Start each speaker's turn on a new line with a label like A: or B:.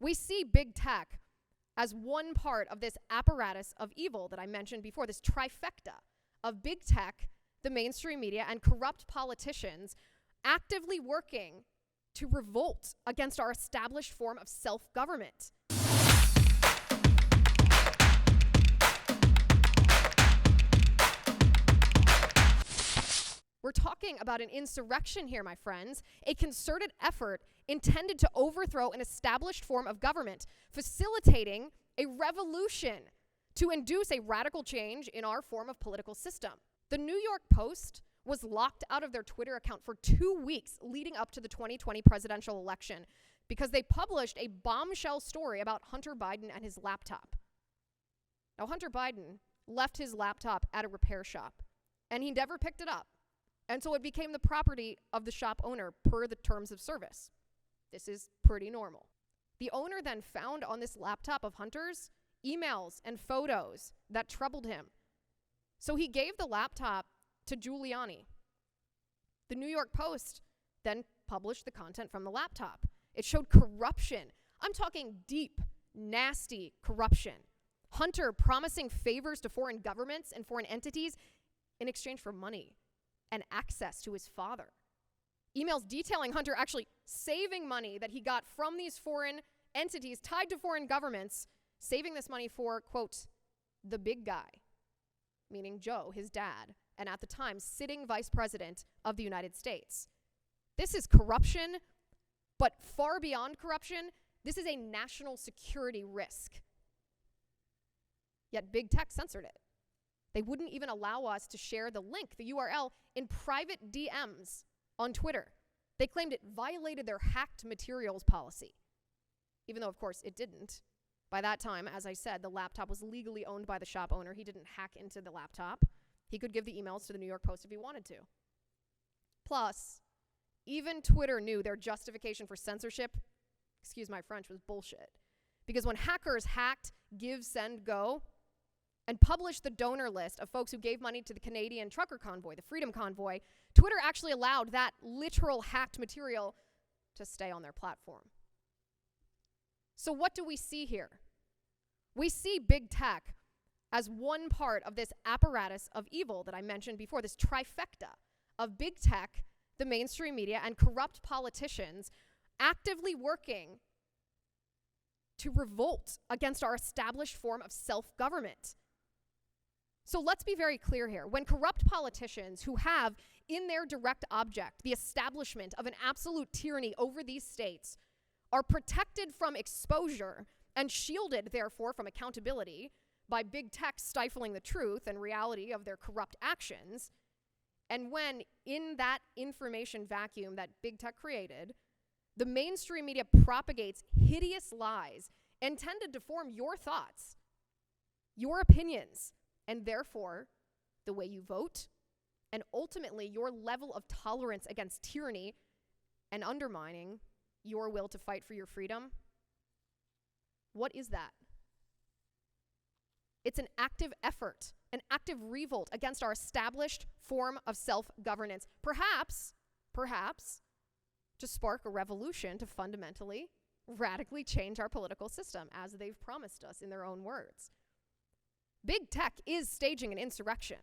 A: We see big tech as one part of this apparatus of evil that I mentioned before, this trifecta of big tech, the mainstream media, and corrupt politicians actively working to revolt against our established form of self-government. We're talking about an insurrection here, my friends, a concerted effort intended to overthrow an established form of government, facilitating a revolution to induce a radical change in our form of political system. The New York Post was locked out of their Twitter account for 2 weeks leading up to the 2020 presidential election because they published a bombshell story about Hunter Biden and his laptop. Now, Hunter Biden left his laptop at a repair shop, and he never picked it up. And so it became the property of the shop owner per the terms of service. This is pretty normal. The owner then found on this laptop of Hunter's emails and photos that troubled him. So he gave the laptop to Giuliani. The New York Post then published the content from the laptop. It showed corruption. I'm talking deep, nasty corruption. Hunter promising favors to foreign governments and foreign entities in exchange for money and access to his father. Emails detailing Hunter actually saving money that he got from these foreign entities tied to foreign governments, saving this money for, quote, the big guy, meaning Joe, his dad, and at the time, sitting vice president of the United States. This is corruption, but far beyond corruption, this is a national security risk. Yet big tech censored it. They wouldn't even allow us to share the link, the URL, in private DMs on Twitter. They claimed it violated their hacked materials policy, even though, of course, it didn't. By that time, as I said, the laptop was legally owned by the shop owner. He didn't hack into the laptop. He could give the emails to the New York Post if he wanted to. Plus, even Twitter knew their justification for censorship, excuse my French, was bullshit. Because when hackers hacked Give, Send, Go, and published the donor list of folks who gave money to the Canadian trucker convoy, the Freedom Convoy, Twitter actually allowed that literal hacked material to stay on their platform. So what do we see here? We see big tech as one part of this apparatus of evil that I mentioned before, this trifecta of big tech, the mainstream media, and corrupt politicians actively working to revolt against our established form of self-government. So let's be very clear here. When corrupt politicians who have in their direct object the establishment of an absolute tyranny over these states are protected from exposure and shielded, therefore, from accountability by big tech stifling the truth and reality of their corrupt actions, and when in that information vacuum that big tech created, the mainstream media propagates hideous lies intended to form your thoughts, your opinions, and therefore the way you vote, and ultimately your level of tolerance against tyranny and undermining your will to fight for your freedom. What is that? It's an active effort, an active revolt against our established form of self-governance. Perhaps, to spark a revolution to fundamentally, radically change our political system, as they've promised us in their own words. Big tech is staging an insurrection.